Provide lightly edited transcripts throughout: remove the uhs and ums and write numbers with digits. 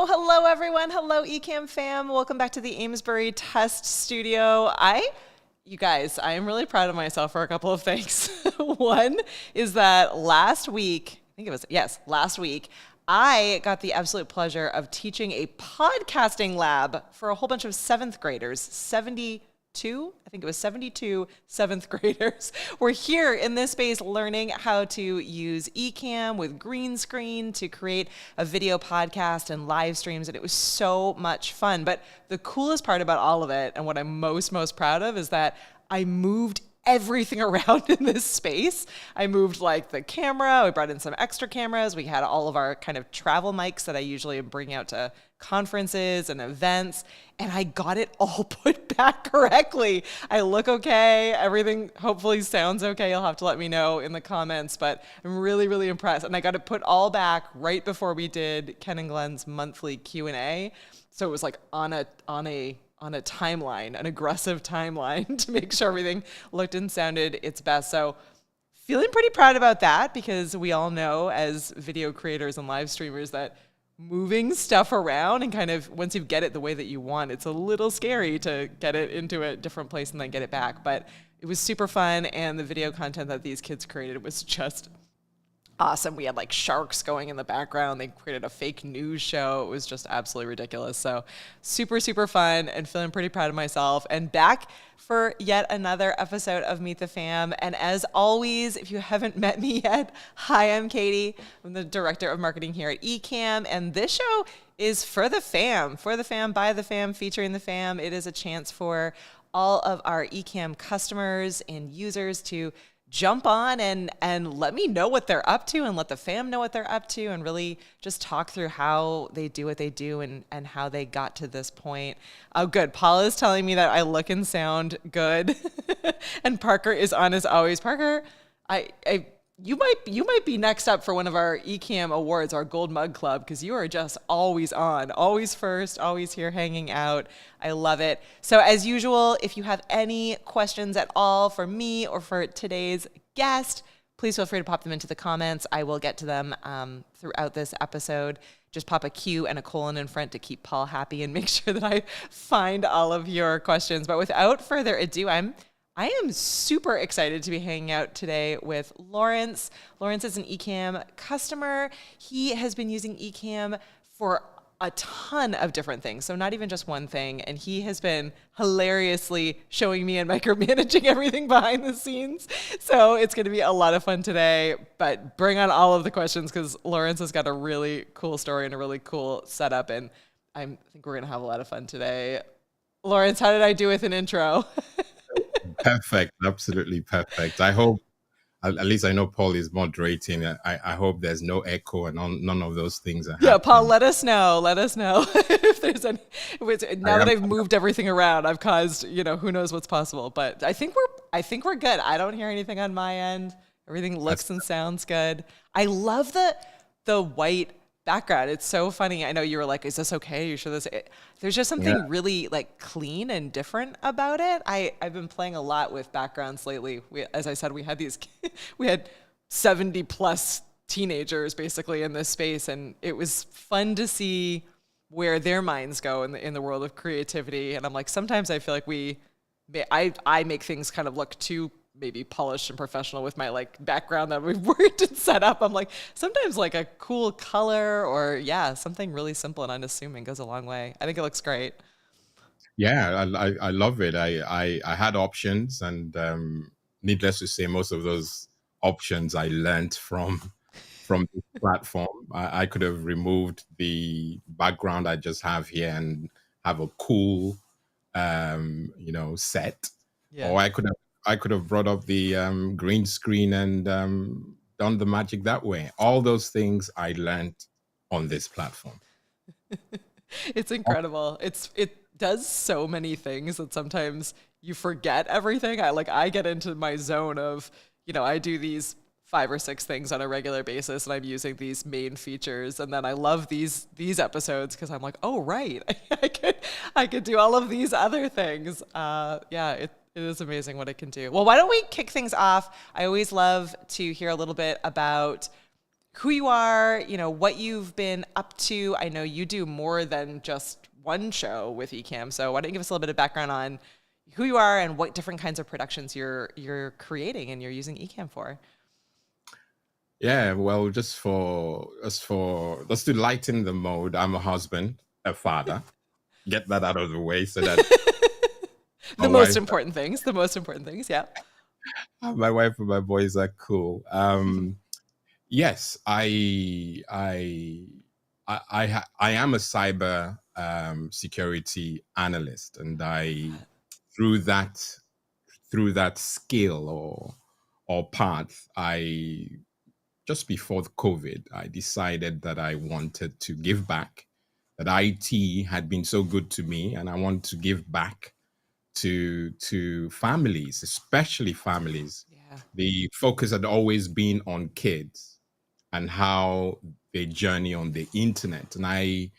Hello, everyone. Hello, Ecamm fam. Welcome back to the Amesbury Test Studio. You guys, I am really proud of myself for a couple of things. One is that last week, I got the absolute pleasure of teaching a podcasting lab for a whole bunch of seventh graders, 72 seventh graders. We're here in this space learning how to use Ecamm with green screen to create a video podcast and live streams, and it was so much fun. But the coolest part about all of it, and what I'm most proud of, is that I moved everything around in this space. I moved like the camera, we brought in some extra cameras, we had all of our kind of travel mics that I usually bring out to conferences and events, and I got it all put back correctly. I look okay, everything hopefully sounds okay. You'll have to let me know in the comments, but I'm really impressed. And I got it put all back right before we did Ken and Glenn's monthly Q&A. So it was like on a timeline, an aggressive timeline to make sure everything looked and sounded its best. So feeling pretty proud about that, because we all know as video creators and live streamers that moving stuff around and kind of once you get it the way that you want, it's a little scary to get it into a different place and then get it back. But it was super fun, and the video content that these kids created was just awesome. We had like sharks going in the background. They created a fake news show. It was just absolutely ridiculous. So super fun, and feeling pretty proud of myself, and back for yet another episode of Meet the Fam. And as always, if you haven't met me yet, hi, I'm Katie. I'm the director of marketing here at Ecamm, and this show is for the fam, by the fam, featuring the fam. It is a chance for all of our Ecamm customers and users to jump on and let me know what they're up to, and let the fam know what they're up to, and really just talk through how they do what they do and how they got to this point. Oh, good. Paula is telling me that I look and sound good. And Parker is on as always. Parker, you might be next up for one of our Ecamm awards, our Gold Mug Club, because you are just always on, always first, always here hanging out. I love it. So as usual, if you have any questions at all for me or for today's guest, please feel free to pop them into the comments. I will get to them throughout this episode. Just pop a Q and a colon in front to keep Paul happy and make sure that I find all of your questions. But without further ado, I am super excited to be hanging out today with Lawrence. Lawrence is an Ecamm customer. He has been using Ecamm for a ton of different things, so not even just one thing. And he has been hilariously showing me and micromanaging everything behind the scenes. So it's going to be a lot of fun today, but bring on all of the questions, because Lawrence has got a really cool story and a really cool setup, and I think we're going to have a lot of fun today. Lawrence, how did I do with an intro? Perfect. Absolutely perfect. I hope, at least I know Paul is moderating. I hope there's no echo and none of those things are happening. Paul, let us know if there's any. Now that I've moved everything around, I've caused, who knows what's possible. But I think we're good. I don't hear anything on my end. Everything looks and sounds good. I love the white background. It's so funny. I know you were like, is this okay? You sure this? There's just something really like clean and different about it. I've been playing a lot with backgrounds lately. As I said, we had 70 plus teenagers basically in this space, and it was fun to see where their minds go in the world of creativity. And I'm like, sometimes I feel like I make things kind of look too maybe polished and professional with my like background that we've worked and set up. I'm like, sometimes like a cool color or something really simple and unassuming goes a long way. I think it looks great. Yeah, I love it. I had options, and needless to say, most of those options I learned from this platform. I could have removed the background I just have here and have a cool set. Yeah. Or I could have brought up the green screen and done the magic that way. All those things I learned on this platform. It's incredible. It does so many things that sometimes you forget everything. I get into my zone of, I do these 5 or 6 things on a regular basis, and I'm using these main features, and then I love these episodes because I'm like, oh right, I could do all of these other things. It is amazing what it can do. Well, why don't we kick things off? I always love to hear a little bit about who you are, what you've been up to. I know you do more than just one show with Ecamm, so why don't you give us a little bit of background on who you are and what different kinds of productions you're creating and you're using Ecamm for? Yeah, well, just to lighten the mode, I'm a husband, a father. Get that out of the way so that my The most wife, important things, the most important things, yeah. my wife and my boys are cool. Yes, I am a cyber security analyst, and I through that through that skill or path, I just before the COVID, I decided that I wanted to give back. That IT had been so good to me, and I want to give back to families, especially families. Yeah. The focus had always been on kids and how they journey on the internet. And I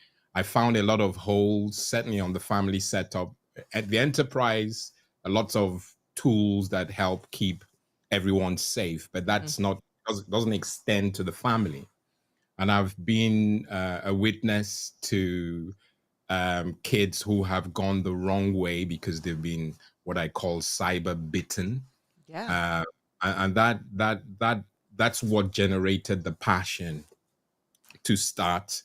found a lot of holes, certainly on the family setup. At the enterprise, a lot of tools that help keep everyone safe, but Hmm. that's not doesn't extend to the family. And I've been a witness to kids who have gone the wrong way because they've been what I call cyber bitten, Yeah. uh, and that's what generated the passion to start,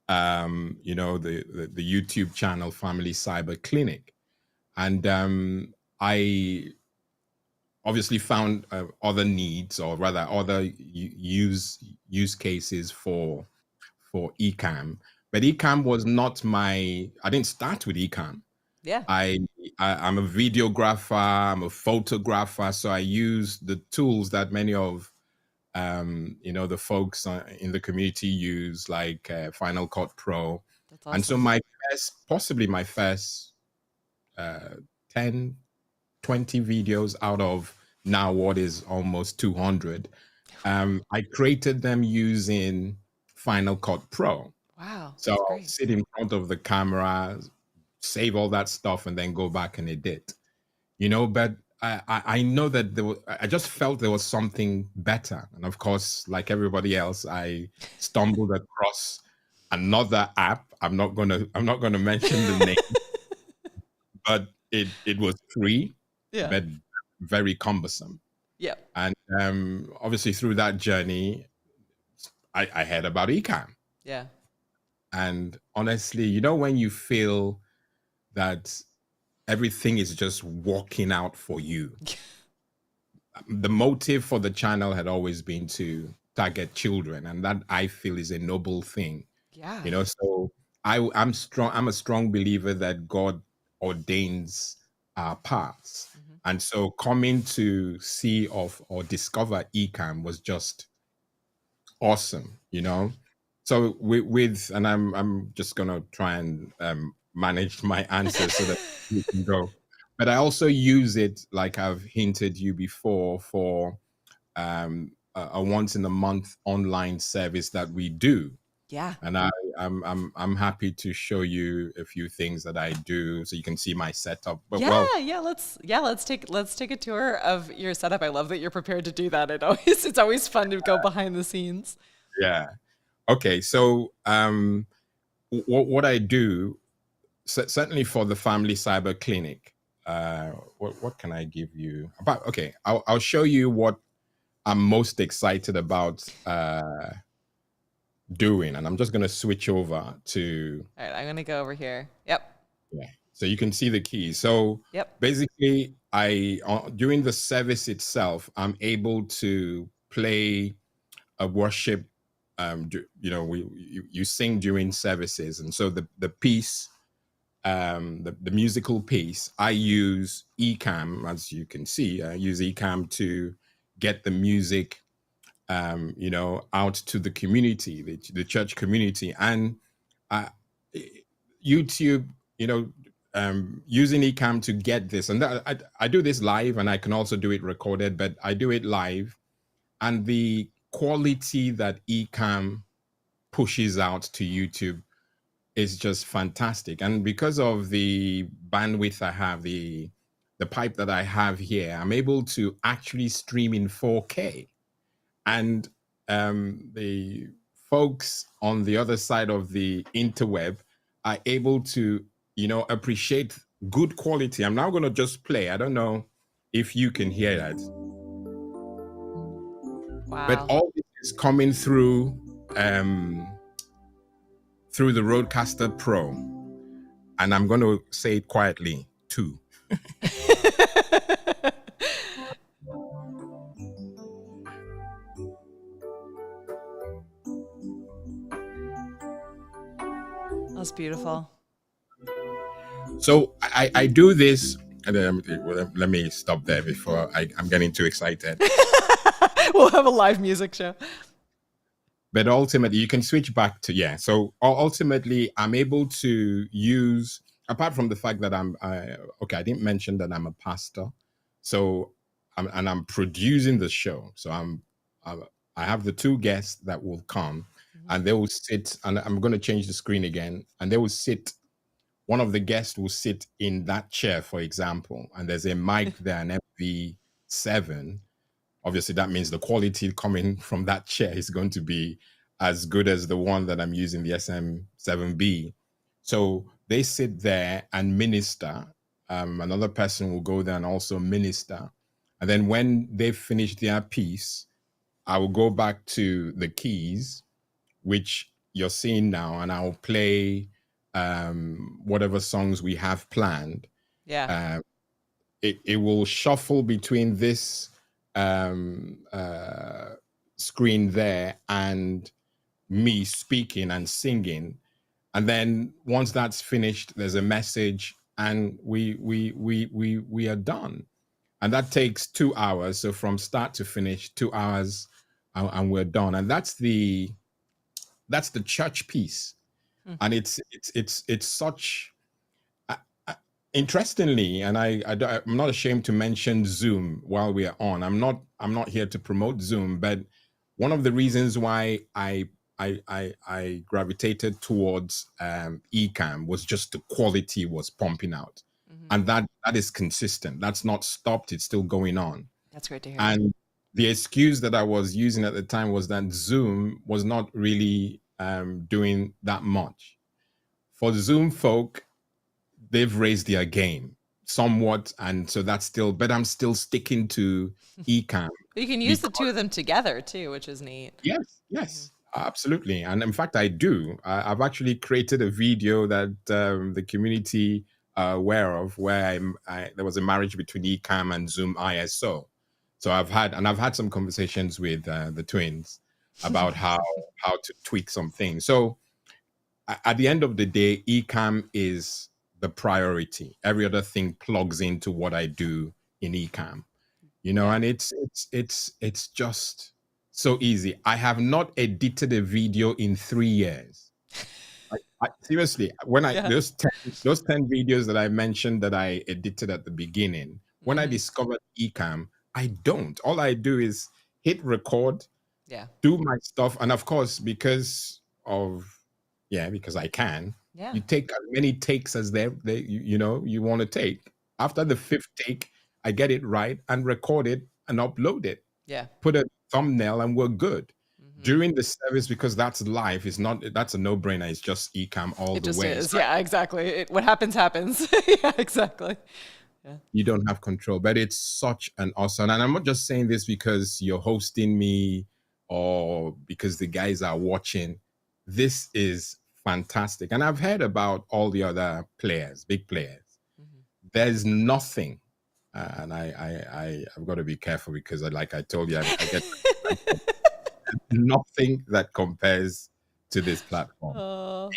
the YouTube channel Family Cyber Clinic, and I obviously found other needs, or rather other use cases for Ecamm, but Ecamm was not my. I didn't start with Ecamm. Yeah. I, I'm a videographer, I'm a photographer, so I use the tools that many of the folks in the community use, like Final Cut Pro. That's And so awesome. possibly my first uh, 10, 20 videos out of now what is almost 200, I created them using Final Cut Pro. Wow. So That's I'll great. sit in front of the camera, save all that stuff, and then go back and edit. But I know that I just felt there was something better. And of course, like everybody else, I stumbled across another app. I'm not gonna mention the name, but it was free, Yeah. but very cumbersome. Yeah. And obviously through that journey, I heard about Ecamm. Yeah. And honestly, when you feel that everything is just working out for you. The motive for the channel had always been to target children, and that I feel is a noble thing. Yeah. So I'm a strong believer that God ordains our paths. Hmm. And so coming to see of or discover Ecamm was just awesome. So with and I'm just gonna try and manage my answers so that we can go. But I also use it, like I've hinted you before, for a once in a month online service that we do. Yeah. And I'm happy to show you a few things that I do so you can see my setup. But Yeah, well, let's take a tour of your setup. I love that you're prepared to do that. It's always fun to go behind the scenes. yeah. Okay, so what I do, certainly for the Family Cyber Clinic, what can I give you about? Okay, I'll show you what I'm most excited about doing, and I'm just going to switch over to, All right, I'm gonna go over here. Yep. yeah, so you can see the keys. So Yep. basically, I during the service itself, I'm able to play a worship. You sing during services, and so the piece, the musical piece, I use Ecamm, as you can see. I use Ecamm to get the music, out to the community, the church community, and uh, YouTube, using Ecamm to get this. And I do this live, and I can also do it recorded, but I do it live, and the quality that Ecamm pushes out to YouTube is just fantastic. And because of the bandwidth I have, the pipe that I have here, I'm able to actually stream in 4K. And the folks on the other side of the interweb are able to, appreciate good quality. I'm now going to just play. I don't know if you can hear that, but Wow. all this is coming through the Rodecaster Pro, and I'm going to say it quietly too. That's beautiful. So I do this, and then let me stop there before I'm getting too excited. We'll have a live music show. But ultimately, you can switch back to, yeah. So ultimately, I'm able to use, apart from the fact that I didn't mention that I'm a pastor. So I'm producing the show. So I have the two guests that will come, and they will sit, and I'm going to change the screen again, and they will sit. One of the guests will sit in that chair, for example, and there's a mic there, an FV7. Obviously, that means the quality coming from that chair is going to be as good as the one that I'm using, the SM7B. So they sit there and minister. Another person will go there and also minister. And then when they finish their piece, I will go back to the keys, which you're seeing now, and I'll play whatever songs we have planned. Yeah. It will shuffle between this screen there and me speaking and singing, and then once that's finished, there's a message, and we are done, and that takes 2 hours. So from start to finish, 2 hours, and we're done. And that's the church piece, and it's such. Interestingly, and I'm not ashamed to mention Zoom while we are on. I'm not here to promote Zoom, but one of the reasons why I gravitated towards Ecamm was just the quality was pumping out, and that is consistent. That's not stopped. It's still going on. That's great to hear. And the excuse that I was using at the time was that Zoom was not really doing that much. For Zoom folk, they've raised their game somewhat, and so that's still, but I'm still sticking to Ecamm. You can use the two of them together too, which is neat. Yes, absolutely. And in fact, I do. I've actually created a video that the community are aware of, where there was a marriage between Ecamm and Zoom ISO. So I've had some conversations with the twins about how to tweak some things. So at the end of the day, Ecamm is the priority. Every other thing plugs into what I do in Ecamm, and it's just so easy. I have not edited a video in 3 years. Seriously, when those 10 videos that I mentioned that I edited at the beginning, when I discovered Ecamm, I don't. All I do is hit record, do my stuff, and of course, because I can. Yeah. You take as many takes as you want to take. After the 5th take, I get it right and record it and upload it. Yeah. Put a thumbnail and we're good. During the service, because that's live, that's a no-brainer. It's just Ecamm all the way. It just is. Yeah, exactly. What happens. Yeah, exactly. Yeah. You don't have control, but it's such an awesome. And I'm not just saying this because you're hosting me or because the guys are watching. This is fantastic. And I've heard about all the other players, big players. There's nothing, and I've got to be careful because, like I told you, I get nothing that compares to this platform.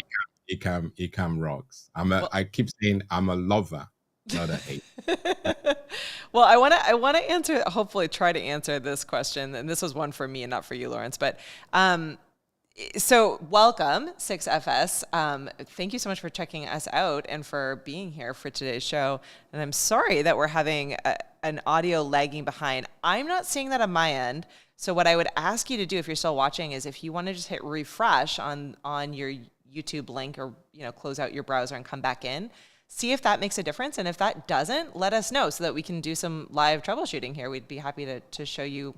Ecamm rocks. I keep saying I'm a lover, not a hate. Well, I want to answer, hopefully try to answer this question. And this was one for me and not for you, Lawrence, but, so welcome, 6FS. Thank you so much for checking us out and for being here for today's show. And I'm sorry that we're having an audio lagging behind. I'm not seeing that on my end. So what I would ask you to do if you're still watching is if you want to just hit refresh on your YouTube link, or close out your browser and come back in, see if that makes a difference. And if that doesn't, let us know so that we can do some live troubleshooting here. We'd be happy to show you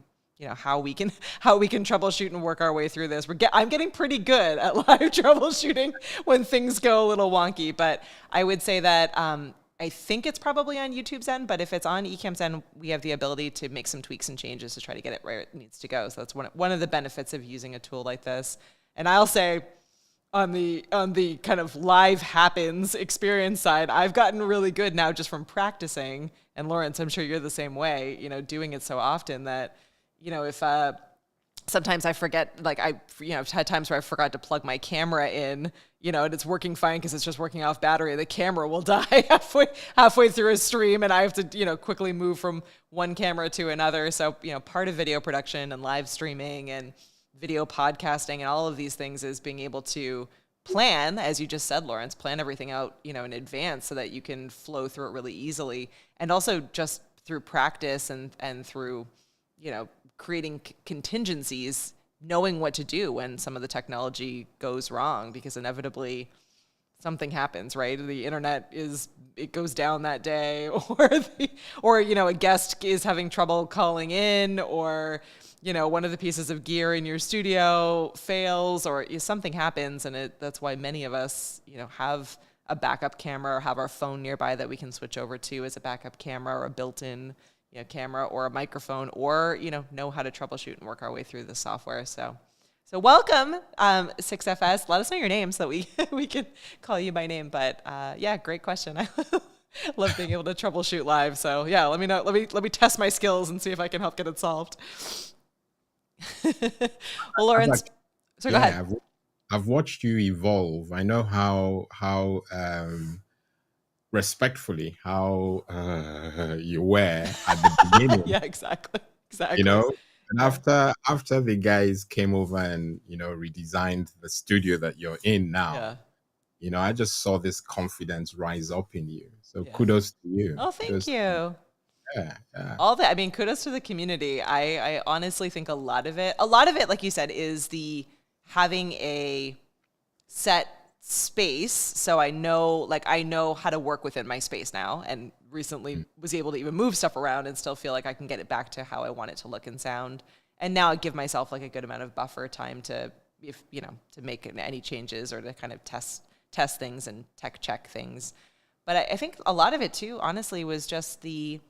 how we can troubleshoot and work our way through this. I'm getting pretty good at live troubleshooting when things go a little wonky, but I would say that I think it's probably on YouTube's end, but if it's on Ecamm's end, we have the ability to make some tweaks and changes to try to get it where it needs to go. So that's one of the benefits of using a tool like this. And I'll say, on the kind of live happens experience side, I've gotten really good now just from practicing. And Lawrence, I'm sure you're the same way, doing it so often that, if sometimes I forget, like I've had times where I forgot to plug my camera in, and it's working fine because it's just working off battery. The camera will die halfway through a stream, and I have to, quickly move from one camera to another. So, part of video production and live streaming and video podcasting and all of these things is being able to plan, as you just said, Lawrence, plan everything out, in advance so that you can flow through it really easily. And also just through practice and through, creating contingencies, knowing what to do when some of the technology goes wrong, because inevitably something happens, right? The internet it goes down that day, or a guest is having trouble calling in, or one of the pieces of gear in your studio fails, or something happens, and that's why many of us, have a backup camera or have our phone nearby that we can switch over to as a backup camera, or a built-in camera, or a microphone, or know how to troubleshoot and work our way through the software. So welcome, 6FS. Let us know your name so that we can call you by name. But yeah, great question. I love being able to troubleshoot live. So yeah, let me know. Let me test my skills and see if I can help get it solved. Well, Lawrence, so go ahead. I've watched you evolve. I know how respectfully how you were at the beginning. Yeah, exactly. And after the guys came over and redesigned the studio that you're in now, I just saw this confidence rise up in you. So kudos to you. Oh, thank you. Yeah. All that. I mean, kudos to the community. I honestly think a lot of it, like you said, is the having a set space. So I know how to work within my space now, and recently was able to even move stuff around and still feel like I can get it back to how I want it to look and sound. And now I give myself like a good amount of buffer time to make any changes or to kind of test things and tech check things. But I think a lot of it too, honestly, was just the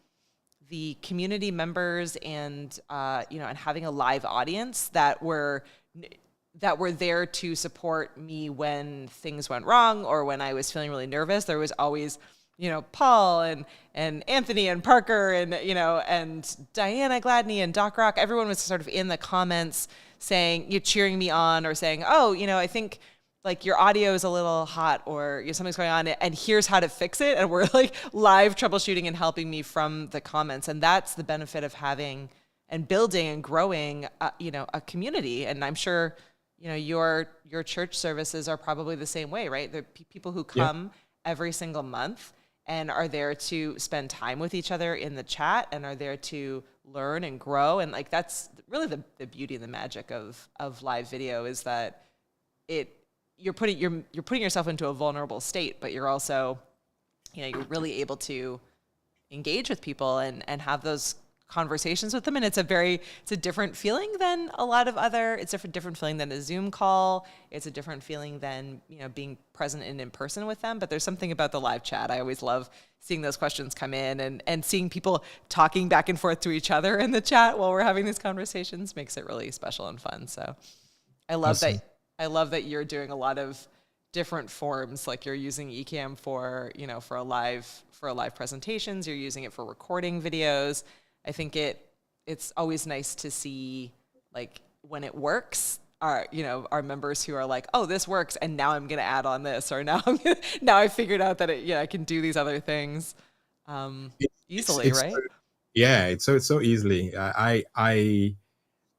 community members and and having a live audience that were there to support me when things went wrong or when I was feeling really nervous. There was always, Paul and Anthony and Parker and Diana Gladney and Doc Rock. Everyone was sort of in the comments saying, cheering me on or saying, oh, I think like your audio is a little hot or something's going on and here's how to fix it. And we're like live troubleshooting and helping me from the comments. And that's the benefit of having and building and growing, a community. And I'm sure, your church services are probably the same way, right? There are people who come every single month and are there to spend time with each other in the chat and are there to learn and grow. And like, that's really the beauty and the magic of live video is that you're putting yourself into a vulnerable state, but you're also, you're really able to engage with people and have those conversations with them. And it's a different feeling than it's a different feeling than a Zoom call. It's a different feeling than, being present and in person with them. But there's something about the live chat. I always love seeing those questions come in and seeing people talking back and forth to each other in the chat while we're having these conversations makes it really special and fun. So I love that you're doing a lot of different forms, like you're using Ecamm for live presentations, you're using it for recording videos. I think it's always nice to see like when it works, our members who are like, oh, this works, and now I'm gonna add on this, or now I figured out that I can do these other things easily, right? It's so easily.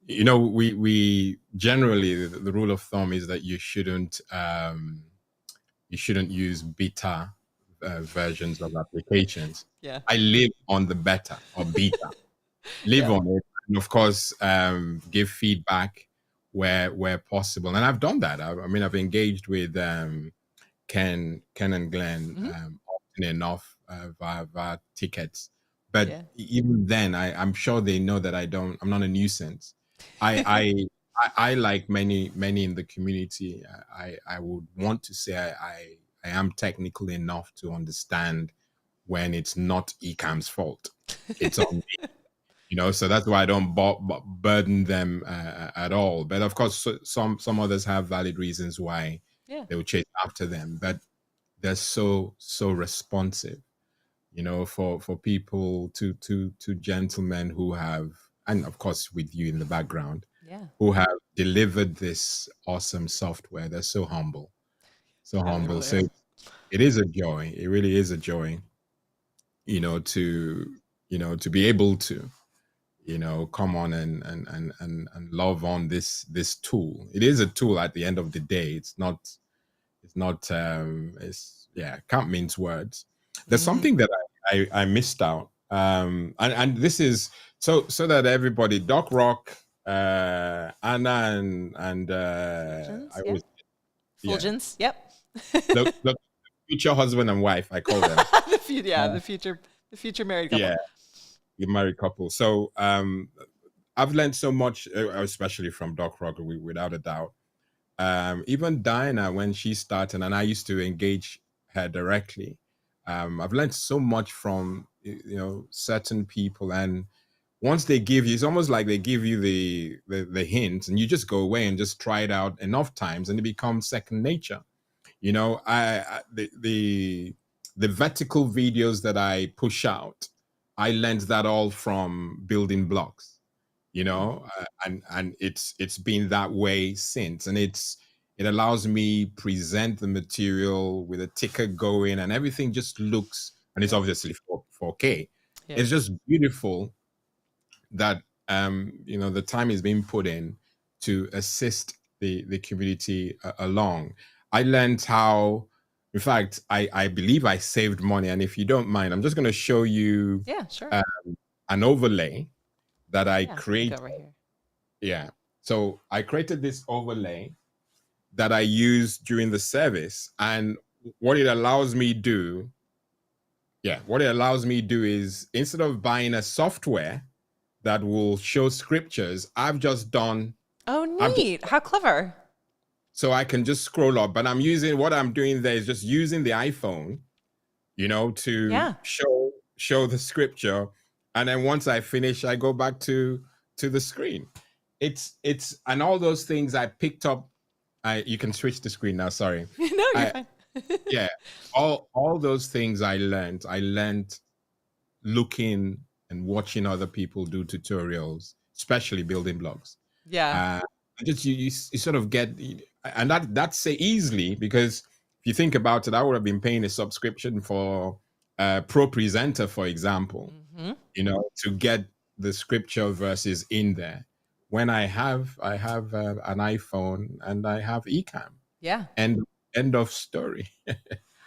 We generally the rule of thumb is that you shouldn't use beta versions of applications. Yeah. I live on the beta or beta. Live on it, and of course, give feedback where possible. And I've done that. I've engaged with Ken and Glenn often enough via tickets. but Yeah. even then, I'm sure they know that I'm not a nuisance. I, I, I like many in the community. I would want to say I am technical enough to understand when it's not Ecamm's fault. It's on me, so that's why I don't burden them at all. But of course, some others have valid reasons why Yeah. they would chase after them. But they're so responsive, for people, to gentlemen who have, and of course with you in the background, Yeah. who have delivered this awesome software. They're so Yeah, they humble. really So are. it is a joy. It really is a joy, to be able to come on and love on this tool. It is a tool at the end of the day. It's yeah, can't mince words. There's Mm-hmm. something that I missed out. And this is so that everybody, Doc Rock, Anna, and Fulgens, I yeah. always, yeah, Fulgens, yep. the future husband and wife, I call them. Yeah, Uh, the future married yeah, couple. the married couple. So I've learned so much, especially from Doc Rock, without a doubt. Even Diana, when she started, and I used to engage her directly, I've learned so much from certain people. And once they give you, it's almost like they give you the hint, and you just go away and just try it out enough times, and it becomes second nature. The vertical videos that I push out, I learned that all from building blocks, Mm. and it's been that way since. And it allows me present the material with a ticker going, and everything just looks, and it's Yeah. obviously 4K. Yeah. It's just beautiful that the time is being put in to assist the community along. I learned how, in fact, I believe I saved money. And if you don't mind, I'm just going to show you Yeah, sure. an overlay that I Yeah, let me go created. over here. Yeah. So I created this overlay that I use during the service. And what it allows me do, what it allows me do is, instead of buying a software that will show scriptures, Oh, I've just, neat. How clever. so I can just scroll up. But what I'm doing there is just using the iPhone, to Yeah. show the scripture. And then once I finish, I go back to the screen. It's and all those things I picked up. You can switch the screen now, sorry. No, you're I fine. Yeah, all those things I learned looking and watching other people do tutorials, especially building blocks. Yeah. uh just you sort of get, and that's say easily, because if you think about it, I would have been paying a subscription for Pro Presenter, for example, Hmm. to get the scripture verses in there, when I have an iPhone and I have Ecamm, Yeah. and end of story.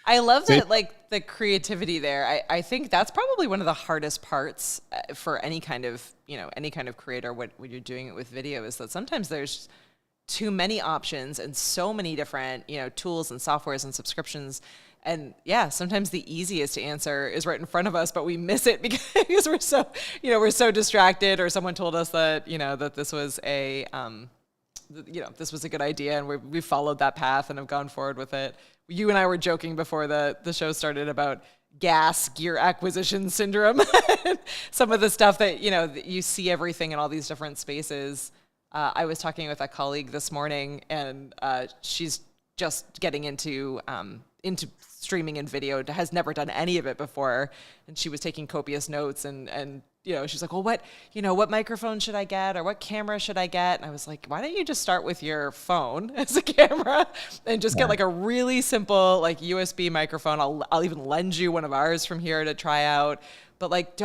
I love So that, like the creativity there. I think that's probably one of the hardest parts for any kind of, any kind of creator when you're doing it with video, is that sometimes there's too many options and so many different, tools and softwares and subscriptions. And yeah, sometimes the easiest answer is right in front of us, but we miss it because we're so distracted, or someone told us that, that this was this was a good idea, and we followed that path and have gone forward with it. You and I were joking before the show started about gas gear acquisition syndrome. Some of the stuff that, that you see everything in all these different spaces. I was talking with a colleague this morning, and she's just getting into streaming and video, has never done any of it before, and she was taking copious notes, and she's like, well, what microphone should I get, or what camera should I get? And I was like, why don't you just start with your phone as a camera and just get like a really simple like USB microphone. I'll even lend you one of ours from here to try out. But like,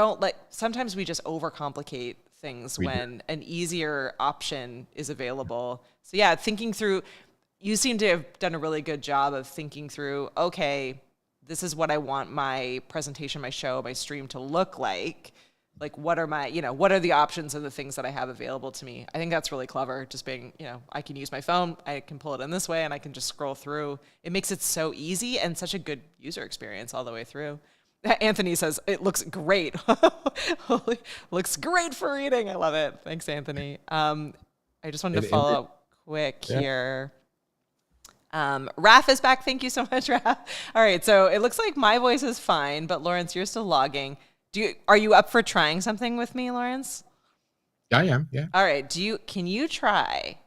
sometimes we just overcomplicate things when an easier option is available. So yeah, thinking through, you seem to have done a really good job of thinking through, okay, this is what I want my presentation, my show, my stream to look like. Like, what are what are the options and the things that I have available to me? I think that's really clever. Just being, I can use my phone, I can pull it in this way, and I can just scroll through. It makes it so easy and such a good user experience all the way through. Anthony says it looks great. Looks great for reading. I love it. Thanks, Anthony. I just wanted to follow up quick here. Raf is back. Thank you so much, Raf. All right, so it looks like my voice is fine, but Lawrence, you're still logging. Are you up for trying something with me, Lawrence? I am. Yeah. All right. Can you try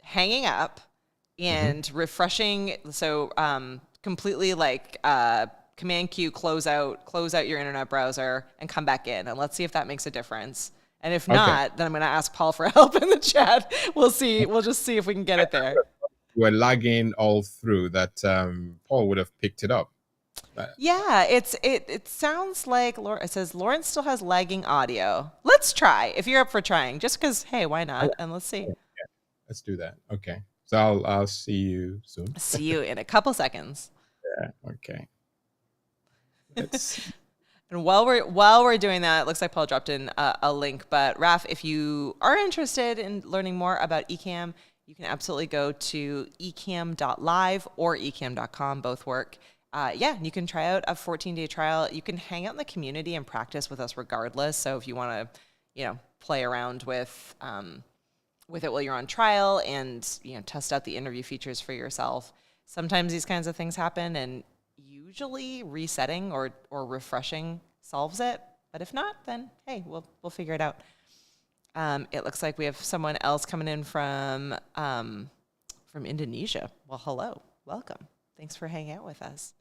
hanging up and refreshing? So completely like Command Q, close out your internet browser and come back in, and let's see if that makes a difference. And if not, then I'm going to ask Paul for help in the chat. We'll see. We'll just see if we can get it there. We're lagging all through that. Paul would have picked it up. Yeah, it sounds like it says Lawrence still has lagging audio. Let's try if you're up for trying, just because. Hey, why not? And let's see. Yeah, let's do that. Okay. So I'll see you soon. See you in a couple seconds. Yeah. Okay. And while we're doing that, it looks like Paul dropped in a link. But Raf, if you are interested in learning more about Ecamm, you can absolutely go to ecamm.live or ecamm.com. Both work. You can try out a 14-day trial. You can hang out in the community and practice with us regardless. So if you want to, play around with it while you're on trial and test out the interview features for yourself, sometimes these kinds of things happen, and usually resetting or refreshing solves it. But if not, then hey, we'll figure it out. It looks like we have someone else coming in from Indonesia. Well, hello, welcome. Thanks for hanging out with us.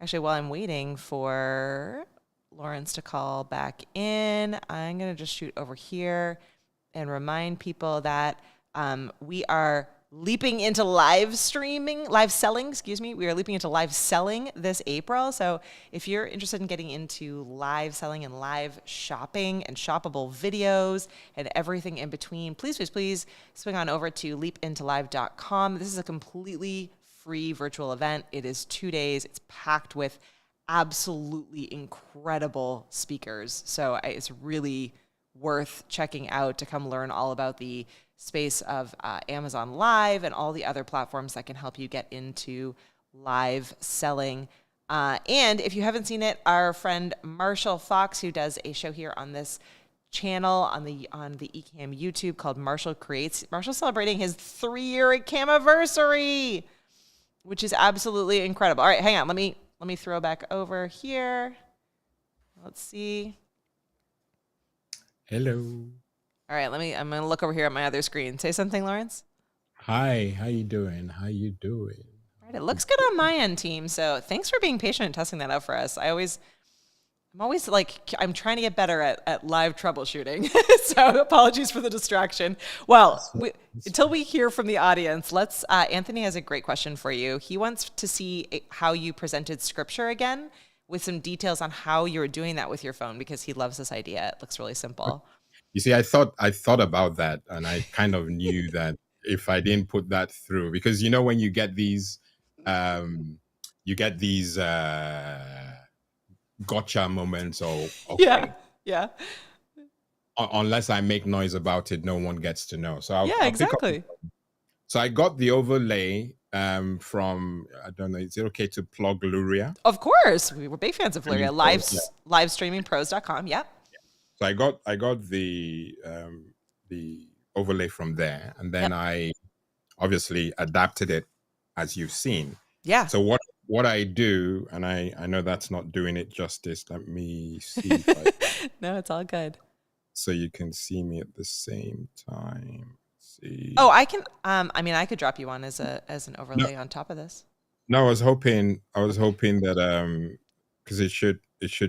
Actually, while I'm waiting for Lawrence to call back in, I'm going to just shoot over here and remind people that we are leaping into live selling. We are leaping into live selling this April. So if you're interested in getting into live selling and live shopping and shoppable videos and everything in between, please swing on over to leapintolive.com. This is a completely free virtual event. It is 2 days. It's packed with absolutely incredible speakers. So it's really worth checking out to come learn all about the space of Amazon Live and all the other platforms that can help you get into live selling. And if you haven't seen it, our friend Marshall Fox, who does a show here on this channel on the Ecamm YouTube called Marshall Creates. Marshall's celebrating his 3-year Ecamm-iversary, which is absolutely incredible. All right, hang on. Let me throw back over here. Let's see. Hello. All right, I'm going to look over here at my other screen. Say something, Lawrence. Hi, how you doing? All right, it looks good on my end, team. So thanks for being patient and testing that out for us. I'm always I'm trying to get better at live troubleshooting. So apologies for the distraction. Well, until we hear from the audience, Anthony has a great question for you. He wants to see how you presented scripture again with some details on how you're doing that with your phone, because he loves this idea. It looks really simple. You see, I thought about that, and I kind of knew that if I didn't put that through, because when you get these gotcha moments or yeah. Unless I make noise about it, no one gets to know. So I'll exactly. So I got the overlay from, I don't know, is it okay to plug Luria? Of course, we were big fans of Luria. Livestreamingpros.com. Yep. So I got the overlay from there, and then I obviously adapted it as you've seen. Yeah. So what I do, and I know that's not doing it justice. Let me see. If No, it's all good. So you can see me at the same time. See. Oh, I can. I could drop you on as an overlay on top of this. No, I was hoping that because it should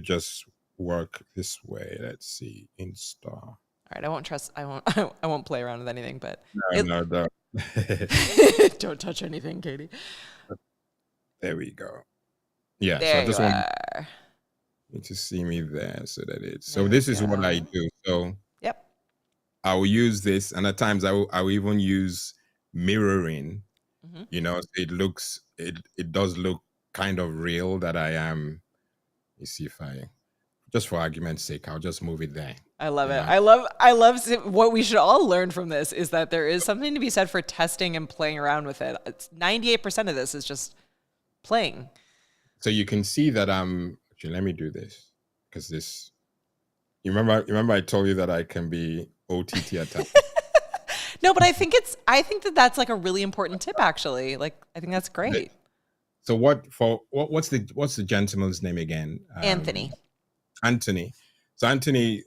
just work this way. Let's see, Insta. All right, I won't play around with anything, but no, don't. Don't touch anything, Katie. There we go. Yeah, there so I just you want are. you to see me there so that it's so this is what I do. So yep, I will use this, and at times I will even use mirroring. It does look kind of real that I am. Let me see if just for argument's sake, I'll just move it there. I love it. I love what we should all learn from this is that there is something to be said for testing and playing around with it. It's 98% of this is just playing. So you can see that I'm Actually, let me do this because this. You remember I told you that I can be OTT attacked. No, but I think that that's like a really important tip, actually. Like, I think that's great. So what's the gentleman's name again? Anthony. Anthony. So Anthony,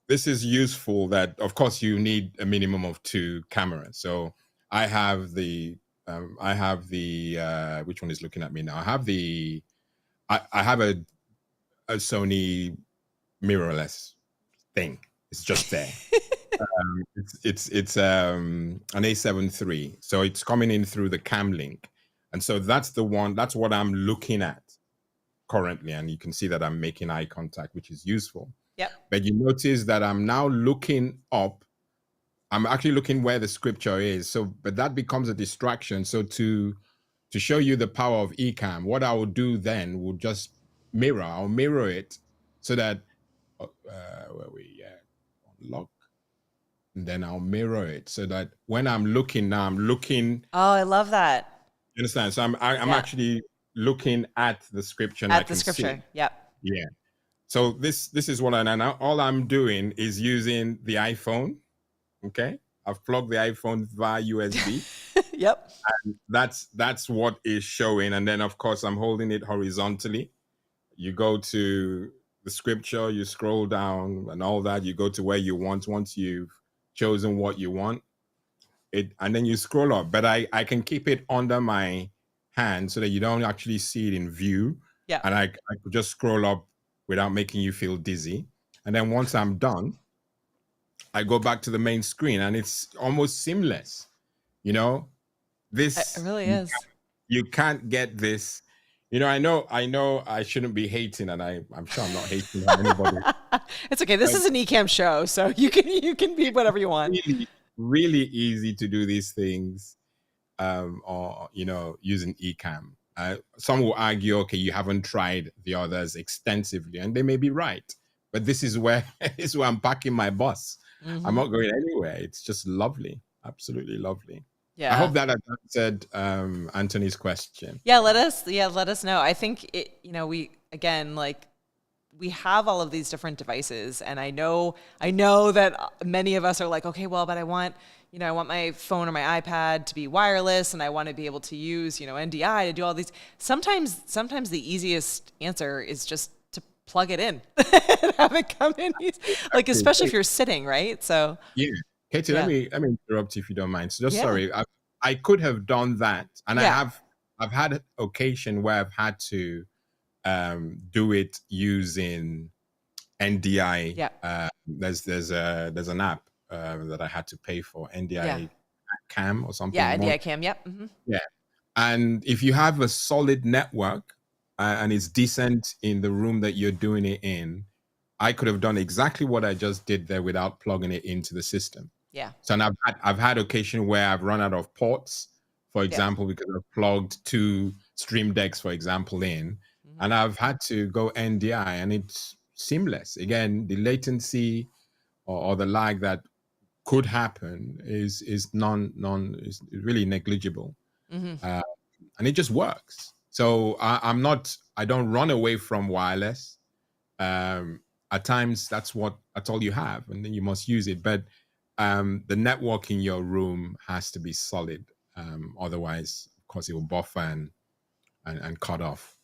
this is useful. That of course you need a minimum of 2 cameras. So I have the which one is looking at me now? I have a Sony mirrorless thing. It's just there. It's an A7 III, so it's coming in through the cam link, and so that's what I'm looking at currently, and you can see that I'm making eye contact, which is useful. Yep. But you notice that I'm now looking up. I'm actually looking where the scripture is. So, but that becomes a distraction. So to show you the power of Ecamm, what I will do then will just I'll mirror it so that where we unlock. And then I'll mirror it so that when I'm looking now, I'm looking. Oh, I love that. You understand? So I'm actually looking at the scripture. And At I the can scripture. see. Yep. Yeah. So this is what all I'm doing is using the iPhone. Okay. I've plugged the iPhone via USB. Yep. And that's what is showing. And then of course I'm holding it horizontally. You go to the scripture, you scroll down and all that. You go to where you want once you've chosen what you want it, and then you scroll up, but I can keep it under my hand so that you don't actually see it in view. Yeah. And I could just scroll up without making you feel dizzy. And then once I'm done, I go back to the main screen and it's almost seamless. You know, this It really is. You can't get this. You know, I know I shouldn't be hating, and I'm sure I'm not hating on anybody. It's okay. This is an Ecamm show, so you can be whatever you want. Really, really easy to do these things, or using Ecamm. Some will argue, okay, you haven't tried the others extensively, and they may be right. But this is where I'm parking my bus. Mm-hmm. I'm not going anywhere. It's just lovely, absolutely lovely. Yeah. I hope that answered Anthony's question. Yeah, let us know. I think we have all of these different devices, and I know that many of us are like, okay, well, but I want my phone or my iPad to be wireless, and I want to be able to use, NDI to do all these. Sometimes the easiest answer is just to plug it in and have it come in, like, especially if you're sitting, right? So yeah. Katie, yeah. let me interrupt you if you don't mind. So sorry, I could have done that, and I've had occasion where I've had to do it using NDI. Yeah. There's an app that I had to pay for, NDI Ecamm or something. Yeah, NDI Ecamm. Yep. Mm-hmm. Yeah, and if you have a solid network and it's decent in the room that you're doing it in, I could have done exactly what I just did there without plugging it into the system. Yeah. So and I've had occasion where I've run out of ports, for example, because I've plugged 2 Stream Decks, for example, in, and I've had to go NDI, and it's seamless. Again, the latency or the lag that could happen is really negligible, and it just works. So I don't run away from wireless. At times that's all you have, and then you must use it. But the network in your room has to be solid. Otherwise, of course, it will buffer and cut off.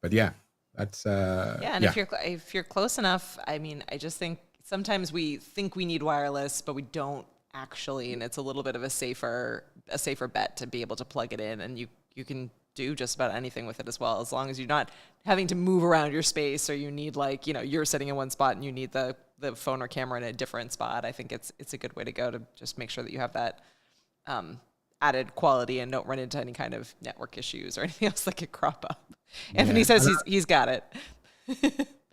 But yeah, that's and if you're close enough, I mean, I just think sometimes we think we need wireless, but we don't actually, and it's a little bit of a safer bet to be able to plug it in, and you can do just about anything with it as well, as long as you're not having to move around your space, or you need, like, you're sitting in one spot and you need the phone or camera in a different spot. I think it's a good way to go to just make sure that you have that added quality and don't run into any kind of network issues or anything else that could crop up. Anthony says he's got it.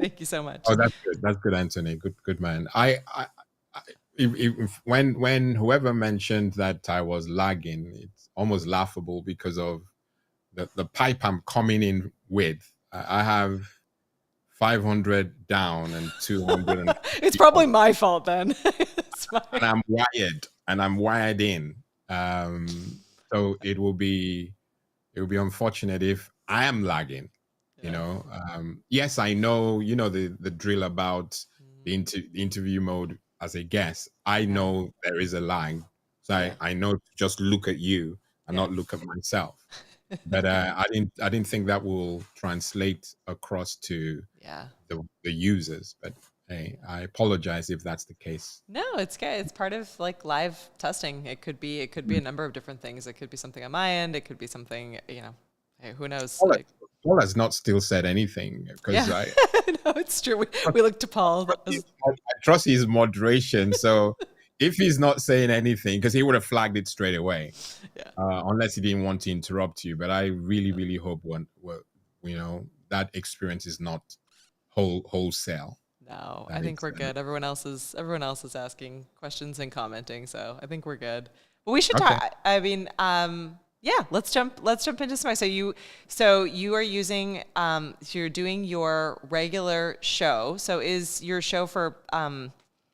Thank you so much. Oh, that's good. That's good, Anthony. Good man. When whoever mentioned that I was lagging, it's almost laughable because of the pipe I'm coming in with. I have 500 down and 200. It's probably my fault then. And I'm wired in. So it will be unfortunate if I am lagging. Yeah. Yes, I know, the drill about Mm, the interview mode as a guest. I yeah. know there is a lag. So Yeah. I know to just look at you and Yeah. not look at myself. But I didn't think that will translate across to Yeah. the users. But hey, Yeah. I apologize if that's the case. No, it's good. It's part of like live testing. It could be a number of different things. It could be something on my end. It could be something, hey, who knows? Paul has, Paul has not still said anything because Yeah. I No, it's true. We look to Paul as I trust his moderation. So if he's not saying anything, because he would have flagged it straight away, yeah. unless he didn't want to interrupt you. But I really, really hope that experience is not wholesale. No, I That think it's we're good. Everyone else is asking questions and commenting, so I think we're good. But we should okay. talk. I mean, yeah, let's jump into some. So you are using so you're doing your regular show. So is your show for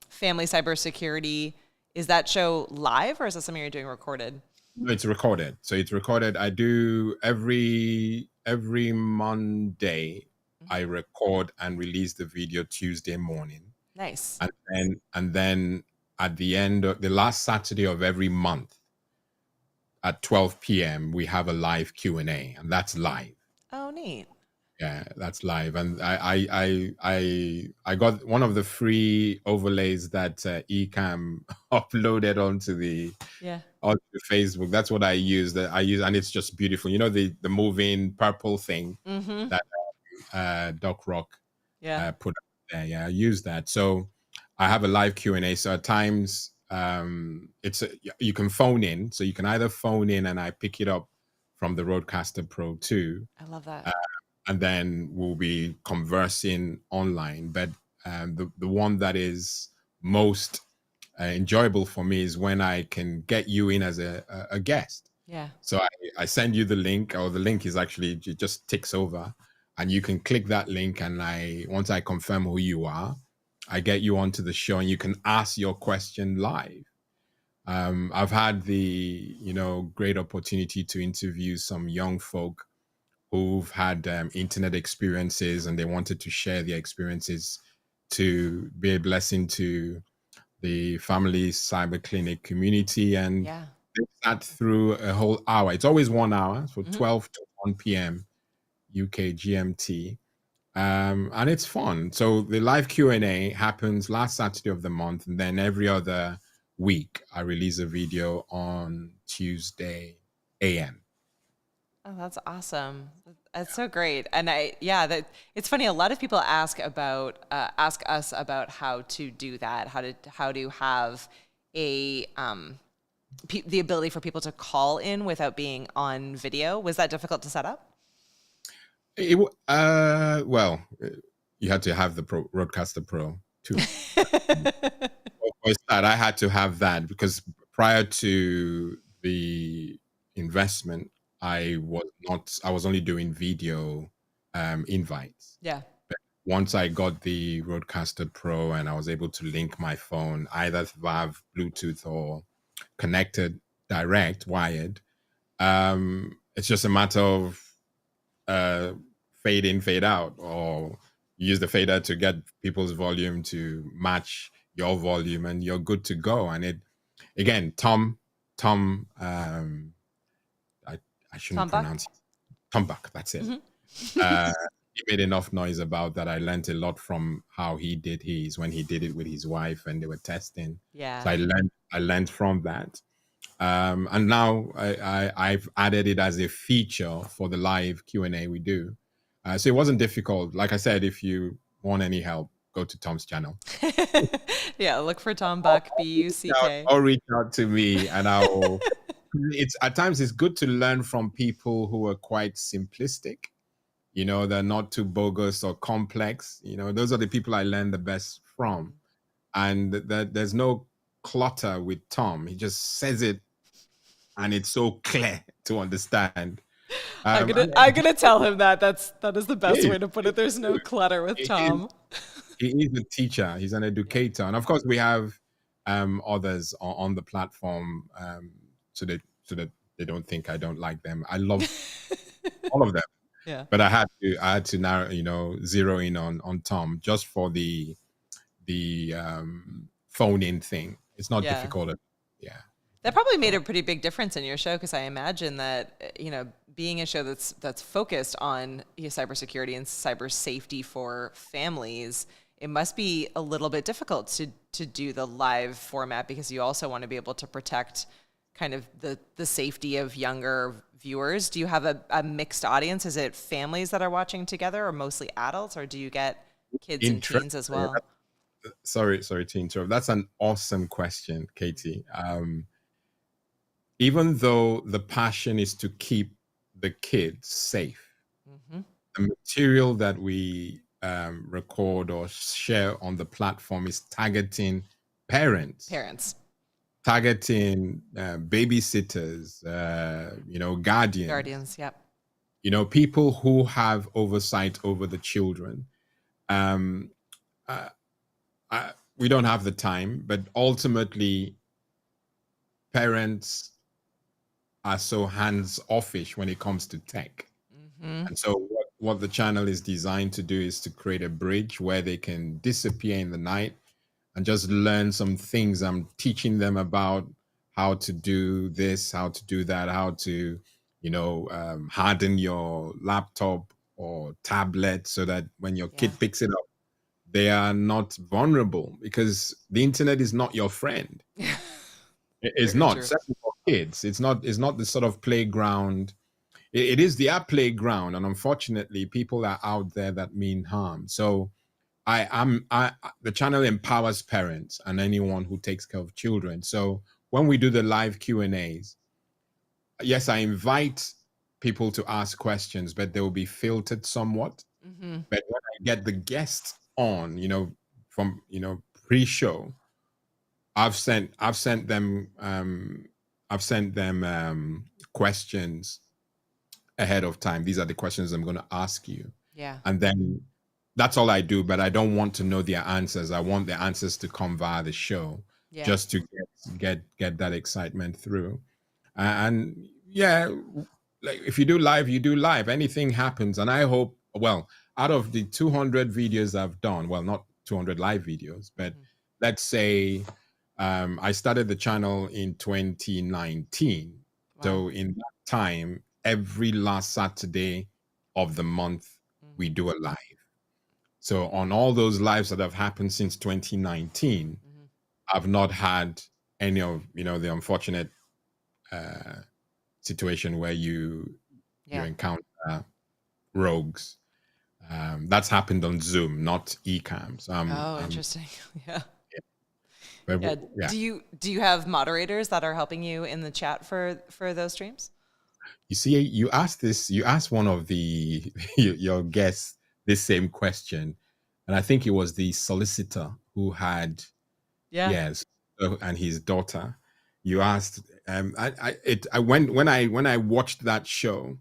family cybersecurity, is that show live or is that something you're doing recorded? No, it's recorded. So it's recorded. I do every Monday. I Mhm. record and release the video Tuesday morning. Nice. And then at the end of the last Saturday of every month at 12 p.m. we have a live Q&A, and that's live. Oh, neat. Yeah, that's live. And I got one of the free overlays that Ecamm uploaded Yeah. onto Facebook. That's what I use. And it's just beautiful. The moving purple thing Mm-hmm. that Doc Rock Yeah. put up there. Yeah, I use that. So I have a live Q&A. So at times, you can phone in. So you can either phone in and I pick it up from the Roadcaster Pro 2, I love that. and then we'll be conversing online. But the one that is most enjoyable for me is when I can get you in as a guest. Yeah. So I send you the link, or the link is actually, it just ticks over, and you can click that link. And once I confirm who you are, I get you onto the show, and you can ask your question live. I've had the great opportunity to interview some young folk who've had internet experiences, and they wanted to share their experiences to be a blessing to the family cyber clinic community. And Yeah. they sat through a whole hour. It's always 1 hour, so Hmm. 12 to 1 p.m. UK GMT. And it's fun. So the live Q&A happens last Saturday of the month, and then every other week I release a video on Tuesday AM. Oh, that's awesome. That's so great. And that it's funny. A lot of people ask us about how to do that, how to have a the ability for people to call in without being on video. Was that difficult to set up? Well, you had to have the Roadcaster Pro too. For a start, I had to have that because prior to the investment, I was only doing video invites. Yeah. But once I got the Roadcaster Pro and I was able to link my phone either via Bluetooth or connected direct wired, it's just a matter of uh, fade in, fade out, or use the fader to get people's volume to match your volume, and you're good to go. And it again, Tom, I, I shouldn't Tom Buck? pronounce it. Tom Buck, that's it. Hmm. Uh, he made enough noise about that. I learned a lot from how he did his when he did it with his wife and they were testing. So Yeah. I learned from that. And now I've added it as a feature for the live Q&A we do. So it wasn't difficult. Like I said, if you want any help, go to Tom's channel. Yeah. Look for Tom Or, Buck, Buck. or reach out to me, and I'll. It's at times it's good to learn from people who are quite simplistic. They're not too bogus or complex. Those are the people I learn the best from. And that there's no clutter with Tom. He just says it and it's so clear to understand. I'm Um, gonna and I'm gonna tell him that is the he best is, way to put it. There's no clutter with he is, Tom. he is a teacher. He's an Yeah. educator, and of course we have others on the platform, so that they don't think I don't like them. I love all of them. Yeah. But I had to narrow, zero in on Tom just for the phone in thing. It's not Yeah. difficult. Yeah. That probably made So a pretty big difference in your show because I imagine that being a show that's focused on cybersecurity and cyber safety for families, it must be a little bit difficult to do the live format because you also want to be able to protect kind of the safety of younger viewers. Do you have a mixed audience? Is it families that are watching together, or mostly adults, or do you get kids and interesting. teens as well? Sorry to interrupt. That's an awesome question, Katie. Even though the passion is to keep the kids safe, Mm-hmm. the material that we record or share on the platform is targeting parents, Parents, targeting babysitters, guardians, guardians, yep. people who have oversight over the children. Um, uh, we don't have the time, but ultimately, parents are so hands offish when it comes to tech. Mm-hmm. And so, what the channel is designed to do is to create a bridge where they can disappear in the night and just learn some things. I'm teaching them about how to do this, how to do that, how to, harden your laptop or tablet so that when your Yeah. kid picks it up, they are not vulnerable because the internet is not your friend. It's Very not, true. especially for kids. It's not the sort of playground. It is their playground, and unfortunately, people are out there that mean harm. So the channel empowers parents and anyone who takes care of children. So when we do the live Q&As, yes, I invite people to ask questions, but they will be filtered somewhat. Mm-hmm. But when I get the guests on, from pre-show, I've sent them questions ahead of time. These are the questions I'm going to ask you, Yeah. and then that's all I do. But I don't want to know their answers. I want the answers to come via the show, Yeah. just to get that excitement through. And yeah, like if you do live, you do live. Anything happens, and I hope. Well, out of the 200 videos I've done, well, not 200 live videos, but Mm-hmm. let's say I started the channel in 2019. Wow. So in that time, every last Saturday of the month, we Mm-hmm. do a live. So on all those lives that have happened since 2019, Mm-hmm. I've not had any of the unfortunate uh, situation where you Yeah. encounter rogues. That's happened on Zoom, not Ecamm. So Oh, interesting. Yeah. but Yeah. yeah. Do you have moderators that are helping you in the chat for those streams? You see, you asked one of the your guests this same question, and I think it was the solicitor who had Yeah. yes, and his daughter. You asked, when I watched that show,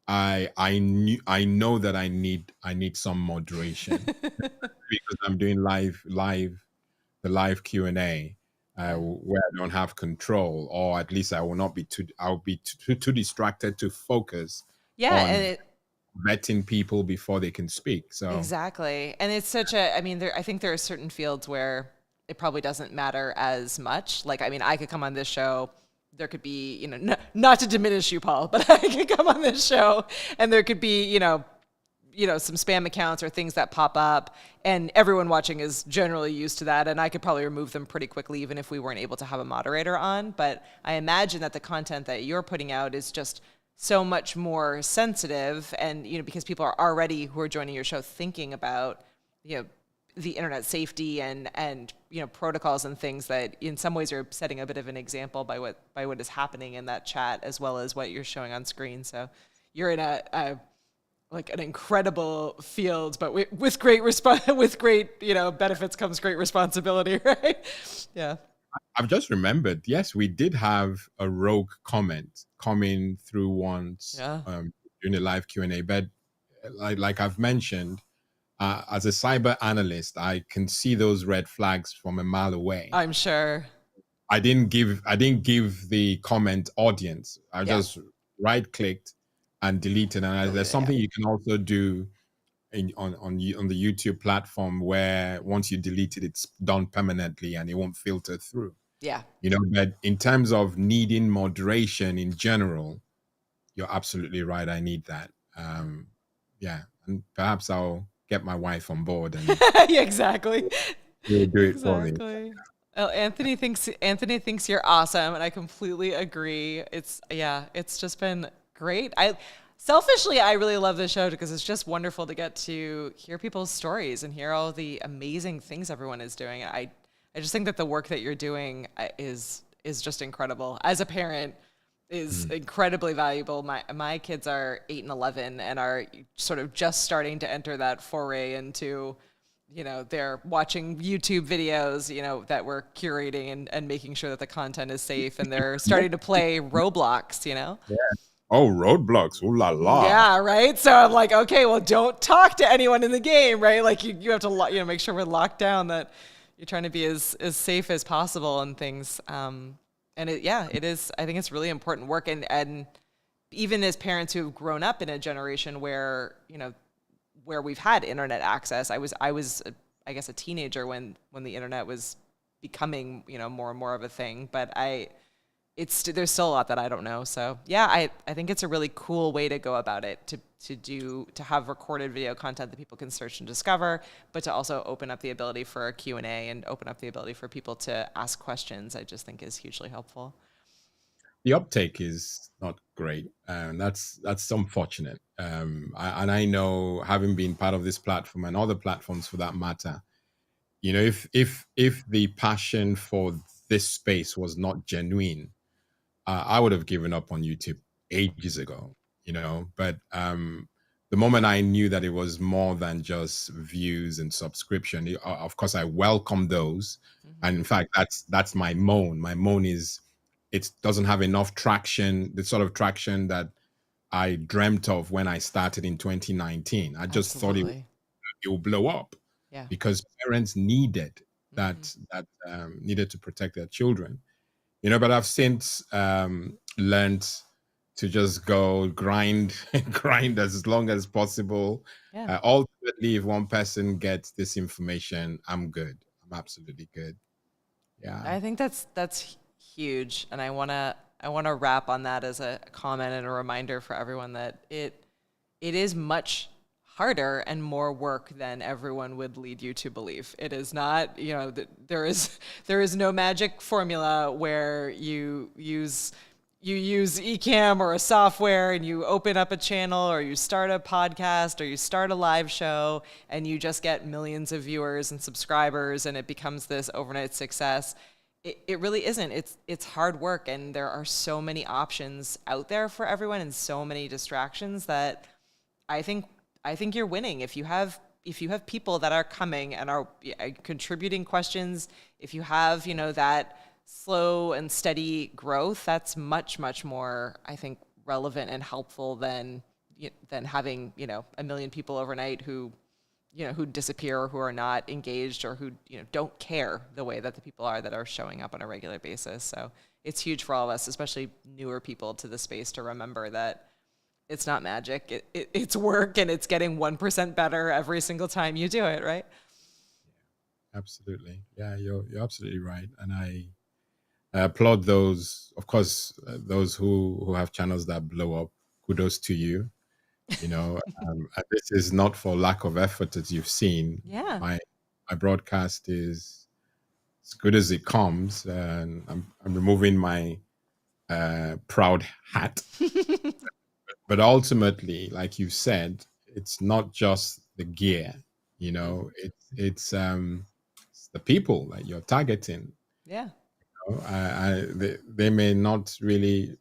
I know that I need some moderation because I'm doing the live Q&A, Yeah. where I don't have control, or at least I'll be too distracted to focus Yeah, and on vetting people before they can speak. So exactly. And it's such a, I mean, I think there are certain fields where it probably doesn't matter as much. Like, I mean, I could come on this show. There could be, not to diminish you, Paul, but I could come on this show and there could be, some spam accounts or things that pop up, and everyone watching is generally used to that, and I could probably remove them pretty quickly even if we weren't able to have a moderator on. But I imagine that the content that you're putting out is just so much more sensitive, and because people are already, who are joining your show, thinking about you know the internet safety and protocols and things, that in some ways are setting a bit of an example by what is happening in that chat as well as what you're showing on screen. So you're in a like an incredible field, but with great with great benefits comes great responsibility, right? Yeah. I've just remembered, yes, we did have a rogue comment coming through once Yeah. during the live Q&A, but like I've mentioned, as a cyber analyst, I can see those red flags from a mile away. I'm sure. I didn't give the comment audience. I Yeah. just right clicked and delete it. And there's Yeah. something you can also do on the YouTube platform where once you delete it, it's done permanently and it won't filter through. Yeah. But in terms of needing moderation in general, you're absolutely right. I need that. Yeah, and perhaps I'll get my wife on board and Yeah, exactly. she'll do it for me. Exactly. Oh, Anthony thinks you're awesome, and I completely agree. It's just been great. I really love this show because it's just wonderful to get to hear people's stories and hear all the amazing things everyone is doing. I just think that the work that you're doing is just incredible. As a parent, is Mm. incredibly valuable. My kids are 8 and 11 and are sort of just starting to enter that foray into, they're watching YouTube videos, that we're curating and making sure that the content is safe, and they're starting to play Roblox. Yeah. Oh, roadblocks. Ooh la la. Yeah, right. So I'm like, okay, well, don't talk to anyone in the game, right? Like you have to, make sure we're locked down, that you're trying to be as safe as possible and things. And it is. I think it's really important work, and even as parents who've grown up in a generation where where we've had internet access. I was I guess a teenager when the internet was becoming more and more of a thing, but there's still a lot that I don't know. So yeah, I think it's a really cool way to go about it, to have recorded video content that people can search and discover, but to also open up the ability for a Q&A and open up the ability for people to ask questions. I just think is hugely helpful. The uptake is not great, and that's unfortunate. And I know, having been part of this platform and other platforms for that matter, if the passion for this space was not genuine, I would have given up on YouTube ages ago. But the moment I knew that it was more than just views and subscription, of course I welcome those. Mm-hmm. And in fact, that's my moan. My moan is it doesn't have enough traction, the sort of traction that I dreamt of when I started in 2019. I just thought Absolutely. it will blow up Yeah. because parents needed Mm-hmm. that needed to protect their children. But I've since learned to just go grind grind as long as possible. Yeah. Ultimately, if one person gets this information, I'm good. I'm absolutely good. Yeah. I think that's huge, and I wanna wrap on that as a comment and a reminder for everyone that it is much harder and more work than everyone would lead you to believe. It is not, there is no magic formula where you use Ecamm or a software and you open up a channel or you start a podcast or you start a live show and you just get millions of viewers and subscribers and it becomes this overnight success. It really isn't. It's hard work, and there are so many options out there for everyone and so many distractions that I think you're winning if you have people that are coming and are contributing questions. If you have that slow and steady growth, that's much more, I think, relevant and helpful than having a million people overnight who who disappear or who are not engaged or who don't care the way that the people are that are showing up on a regular basis. So it's huge for all of us, especially newer people to the space, to remember that it's not magic. It's work, and it's getting 1% better every single time you do it, right? Absolutely. Yeah, you're absolutely right. And I applaud those, of course, those who have channels that blow up. Kudos to you. And this is not for lack of effort, as you've seen. Yeah. My broadcast is as good as it comes, and I'm removing my proud hat. But ultimately, like you said, it's not just the gear. Mm-hmm. It's the people that you're targeting. Yeah. They may not really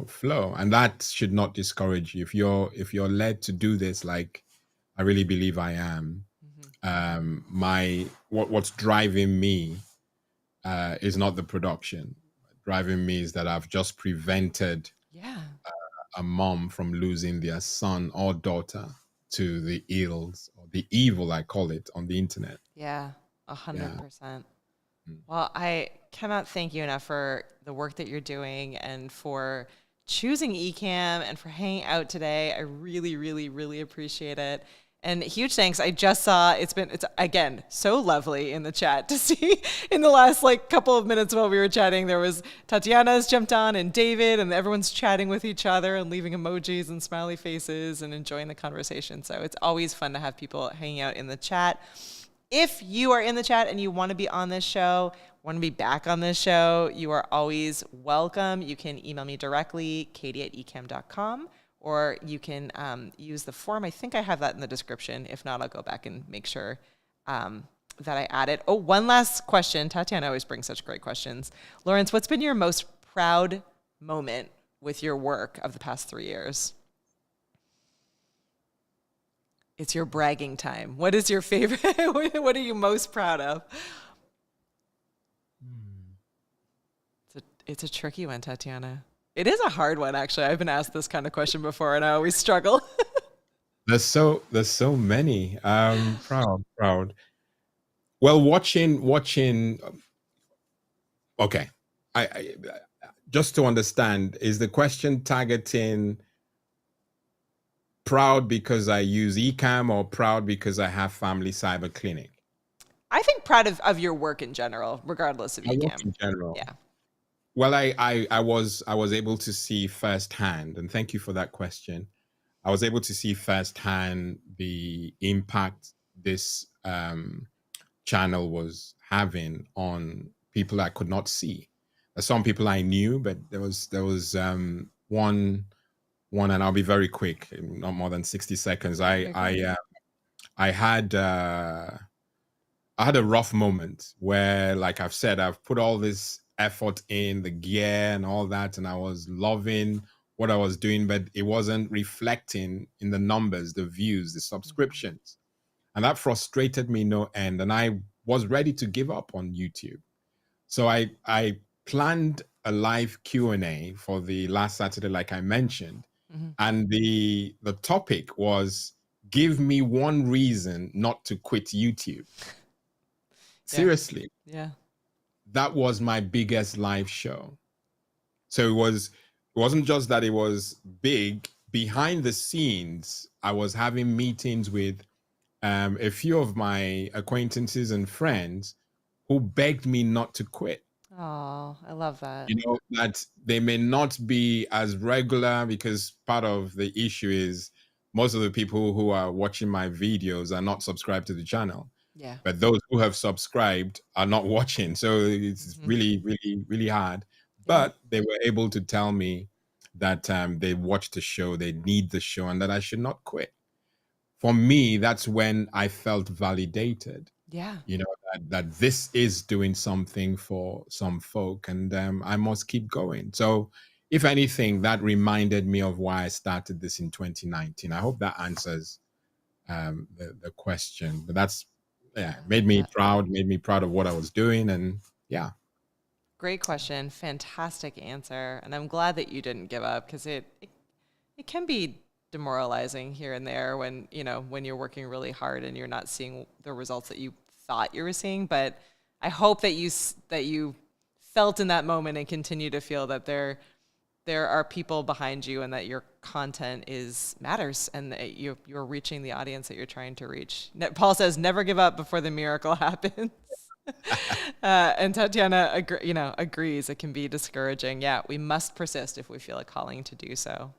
flow, and that should not discourage you if you're led to do this, like I really believe I am. Mm-hmm. My what's driving me is not the production. Driving me is that I've just prevented Yeah. a mom from losing their son or daughter to the ills or the evil, I call it, on the internet. Yeah. Yeah. 100%. Mm. Well, I cannot thank you enough for the work that you're doing and for choosing Ecamm and for hanging out today. I really, really, really appreciate it. And huge thanks. I just saw it's again so lovely in the chat to see in the last like couple of minutes while we were chatting. There was Tatiana's jumped on and David, and everyone's chatting with each other and leaving emojis and smiley faces and enjoying the conversation. So it's always fun to have people hanging out in the chat. If you are in the chat and you want to be on this show, want to be back on this show, you are always welcome. You can email me directly, katie@ecamm.com. Or you can use the form. I think I have that in the description. If not, I'll go back and make sure that I add it. Oh, one last question. Tatiana always brings such great questions. Lawrence, what's been your most proud moment with your work of the past 3 years? It's your bragging time. What is your favorite? What are you most proud of? It's a tricky one, Tatiana. It is a hard one, actually. I've been asked this kind of question before, and I always struggle. There's so many. Proud. Well, watching. Okay, I just to understand, is the question targeting proud because I use Ecamm or proud because I have Family Cyber Clinic? I think proud of your work in general, regardless of Ecamm. In general. Yeah. Well, I was able to see firsthand, and thank you for that question. I was able to see firsthand the impact this channel was having on people I could not see. Some people I knew, but there was one, and I'll be very quick, not more than 60 seconds. I had a rough moment where, like I've said, I've put all this effort in the gear and all that, and I was loving what I was doing, but it wasn't reflecting in the numbers, the views, the subscriptions. And that frustrated me no end. And I was ready to give up on YouTube. So I planned a live Q&A for the last Saturday, like I mentioned. And the topic was, give me one reason not to quit YouTube. Seriously. Yeah. That was my biggest live show. So it wasn't just that it was big. Behind the scenes, I was having meetings with a few of my acquaintances and friends who begged me not to quit. Oh, I love that. You know, that they may not be as regular, because part of the issue is most of the people who are watching my videos are not subscribed to the channel. Yeah. But those who have subscribed are not watching. So it's really, really, really hard. But they were able to tell me that they watched the show, they need the show, and that I should not quit. For me, that's when I felt validated. Yeah. You know, that this is doing something for some folk, and I must keep going. So if anything, that reminded me of why I started this in 2019. I hope that answers the question. But that's, made me proud of what I was doing. And yeah. Great question. Fantastic answer. And I'm glad that you didn't give up, because it can be demoralizing here and there when you're working really hard and you're not seeing the results that you thought you were seeing. But I hope that you felt in that moment and continue to feel that there are people behind you and that your content matters and that you're reaching the audience that you're trying to reach. Paul says, never give up before the miracle happens. And Tatiana agrees. It can be discouraging. Yeah, we must persist if we feel a calling to do so.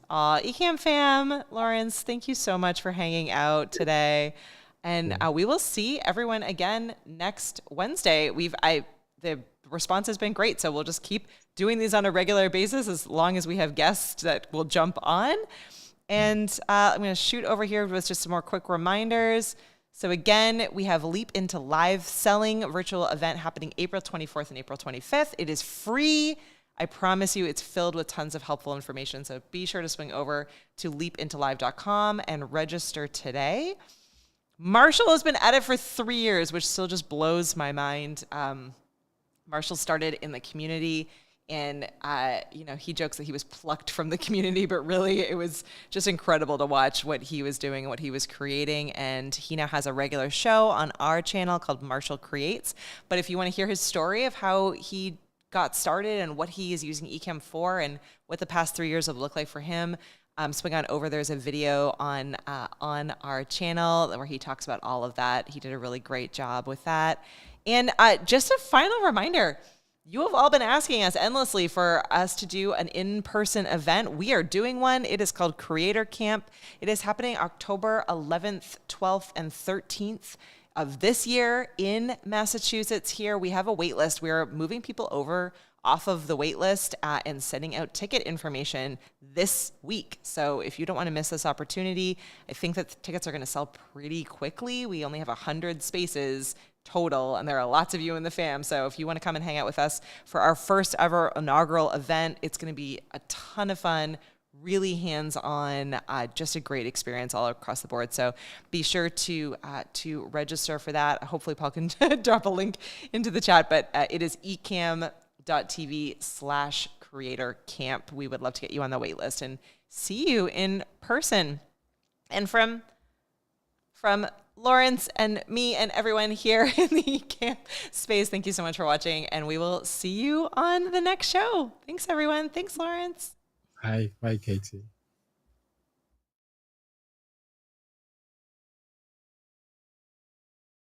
Ecamm fam, Lawrence, thank you so much for hanging out today. And we will see everyone again next Wednesday. The response has been great, so we'll just keep doing these on a regular basis as long as we have guests that will jump on. And I'm going to shoot over here with just some more quick reminders. So again, we have Leap into Live Selling virtual event happening April 24th and April 25th. It is free. I promise you, it's filled with tons of helpful information. So be sure to swing over to leapintolive.com and register today. Marshall has been at it for 3 years, which still just blows my mind. Marshall started in the community, and he jokes that he was plucked from the community, but really it was just incredible to watch what he was doing and what he was creating. And he now has a regular show on our channel called Marshall Creates. But if you want to hear his story of how he got started and what he is using Ecamm for and what the past 3 years have looked like for him, swing on over. There's a video on our channel where he talks about all of that. He did a really great job with that. And just a final reminder, you have all been asking us endlessly for us to do an in-person event. We are doing one. It is called Creator Camp. It is happening October 11th, 12th, and 13th of this year in Massachusetts here. We have a wait list. We are moving people over off of the wait list and sending out ticket information this week. So if you don't want to miss this opportunity, I think that the tickets are going to sell pretty quickly. We only have 100 spaces total, and there are lots of you in the fam. So if you want to come and hang out with us for our first ever inaugural event, it's going to be a ton of fun, really hands-on, just a great experience all across the board. So be sure to register for that. Hopefully Paul can drop a link into the chat, but it is ecamm.tv/creator camp. We would love to get you on the wait list and see you in person. And from Lawrence and me and everyone here in the Ecamm space, thank you so much for watching, and we will see you on the next show. Thanks, everyone. Thanks, Lawrence. Bye, Katie.